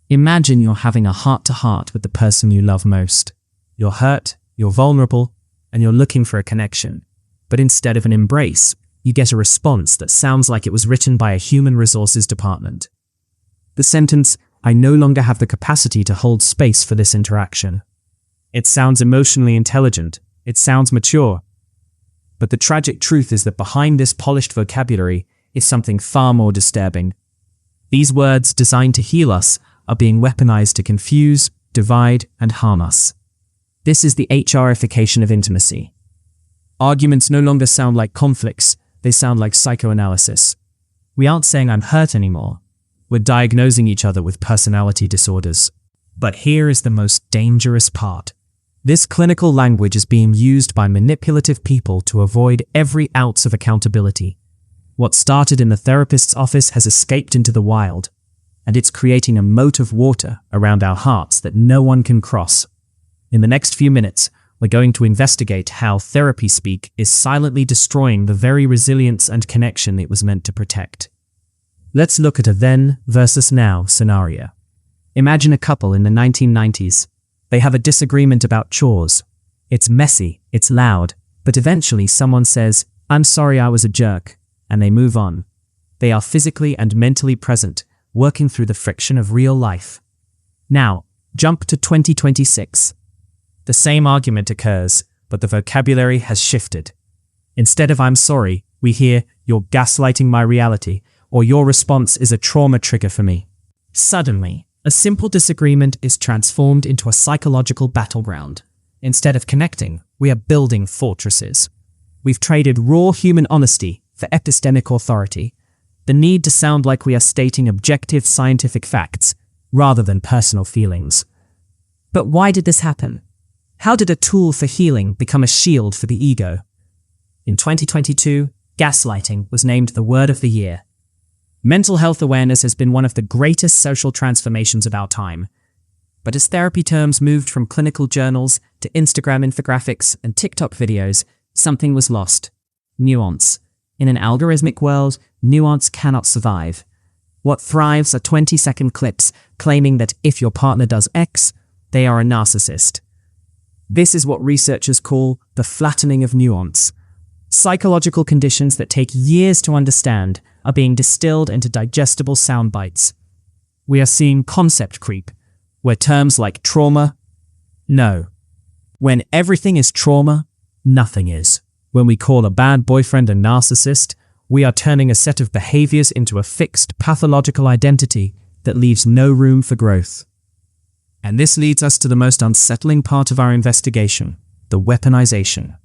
Imagine you're having a heart-to-heart with the person you love most. You're hurt, you're vulnerable, and you're looking for a connection. But instead of an embrace, you get a response that sounds like it was written by a human resources department. The sentence, "I no longer have the capacity to hold space for this interaction." It sounds emotionally intelligent. It sounds mature. But the tragic truth is that behind this polished vocabulary is something far more disturbing. These words, designed to heal us, are being weaponized to confuse, divide, and harm us. This is the HRification of intimacy. Arguments no longer sound like conflicts, they sound like psychoanalysis. We aren't saying "I'm hurt" anymore. We're diagnosing each other with personality disorders. But here is the most dangerous part. This clinical language is being used by manipulative people to avoid every ounce of accountability. What started in the therapist's office has escaped into the wild, and it's creating a moat of water around our hearts that no one can cross. In the next few minutes, we're going to investigate how therapy speak is silently destroying the very resilience and connection it was meant to protect. Let's look at a then versus now scenario. Imagine a couple in the 1990s. They have a disagreement about chores. It's messy, it's loud, but eventually someone says, "I'm sorry I was a jerk," and they move on. They are physically and mentally present, working through the friction of real life. Now, jump to 2026. The same argument occurs, but the vocabulary has shifted. Instead of "I'm sorry," we hear "you're gaslighting my reality," or "your response is a trauma trigger for me." Suddenly, a simple disagreement is transformed into a psychological battleground. Instead of connecting, we are building fortresses. We've traded raw human honesty for epistemic authority, the need to sound like we are stating objective scientific facts rather than personal feelings. But why did this happen? How did a tool for healing become a shield for the ego? In 2022, gaslighting was named the word of the year. Mental health awareness has been one of the greatest social transformations of our time. But as therapy terms moved from clinical journals to Instagram infographics and TikTok videos, something was lost. Nuance. In an algorithmic world, nuance cannot survive. What thrives are 20-second clips claiming that if your partner does X, they are a narcissist. This is what researchers call the flattening of nuance. Psychological conditions that take years to understand are being distilled into digestible sound bites. We are seeing concept creep, where terms like trauma, no. When everything is trauma, nothing is. When we call a bad boyfriend a narcissist, we are turning a set of behaviors into a fixed pathological identity that leaves no room for growth. And this leads us to the most unsettling part of our investigation, the weaponization.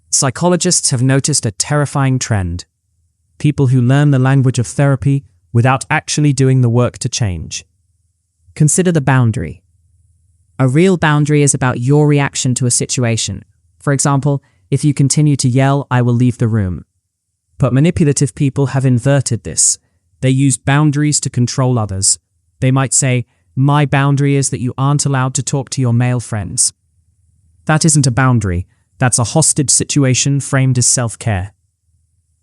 Psychologists have noticed a terrifying trend. People who learn the language of therapy without actually doing the work to change. Consider the boundary. A real boundary is about your reaction to a situation. For example, if you continue to yell, "I will leave the room." But manipulative people have inverted this. They use boundaries to control others. They might say, "My boundary is that you aren't allowed to talk to your male friends." That isn't a boundary. That's a hostage situation framed as self-care.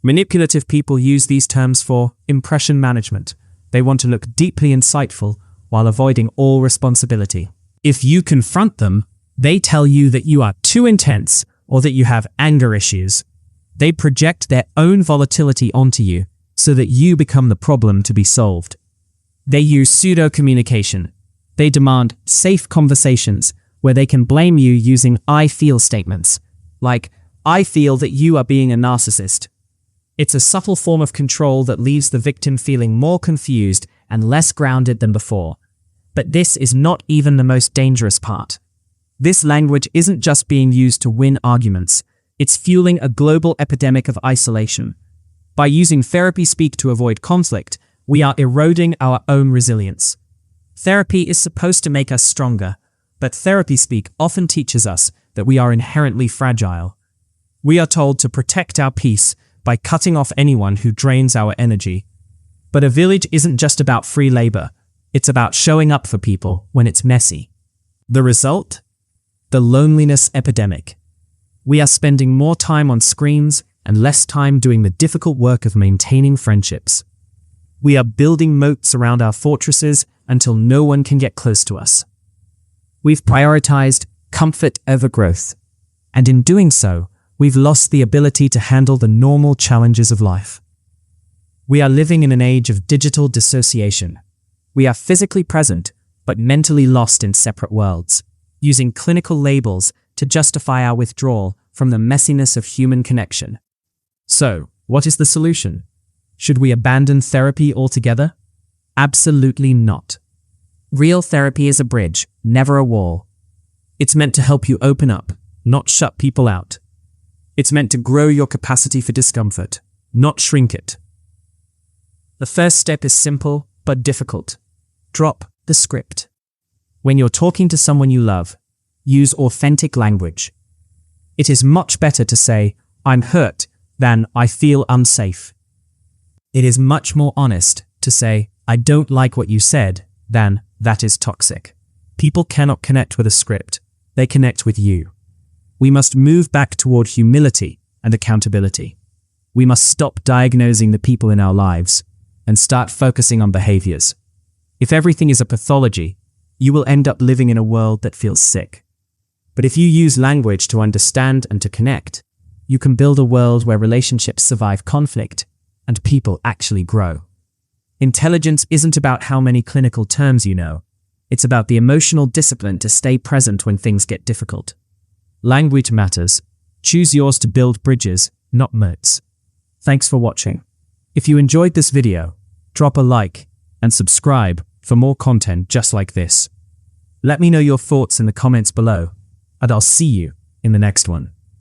Manipulative people use these terms for impression management. They want to look deeply insightful while avoiding all responsibility. If you confront them, they tell you that you are too intense or that you have anger issues. They project their own volatility onto you so that you become the problem to be solved. They use pseudo-communication. They demand safe conversations where they can blame you using "I feel" statements, like, "I feel that you are being a narcissist." It's a subtle form of control that leaves the victim feeling more confused and less grounded than before. But this is not even the most dangerous part. This language isn't just being used to win arguments, it's fueling a global epidemic of isolation. By using therapy speak to avoid conflict, we are eroding our own resilience. Therapy is supposed to make us stronger, but therapy speak often teaches us that we are inherently fragile. We are told to protect our peace by cutting off anyone who drains our energy. But a village isn't just about free labor, it's about showing up for people when it's messy. The result? The loneliness epidemic. We are spending more time on screens and less time doing the difficult work of maintaining friendships. We are building moats around our fortresses until no one can get close to us. We've prioritized comfort over growth, and in doing so, we've lost the ability to handle the normal challenges of life. We are living in an age of digital dissociation. We are physically present, but mentally lost in separate worlds, using clinical labels to justify our withdrawal from the messiness of human connection. So, what is the solution? Should we abandon therapy altogether? Absolutely not. Real therapy is a bridge, never a wall. It's meant to help you open up, not shut people out. It's meant to grow your capacity for discomfort, not shrink it. The first step is simple but difficult. Drop the script. When you're talking to someone you love, use authentic language. It is much better to say, "I'm hurt," than "I feel unsafe." It is much more honest to say, "I don't like what you said," than "that is toxic." People cannot connect with a script. They connect with you. We must move back toward humility and accountability. We must stop diagnosing the people in our lives and start focusing on behaviors. If everything is a pathology, you will end up living in a world that feels sick. But if you use language to understand and to connect, you can build a world where relationships survive conflict and people actually grow. Intelligence isn't about how many clinical terms you know. It's about the emotional discipline to stay present when things get difficult. Language matters. Choose yours to build bridges, not moats. Thanks for watching. If you enjoyed this video, drop a like and subscribe for more content just like this. Let me know your thoughts in the comments below, and I'll see you in the next one.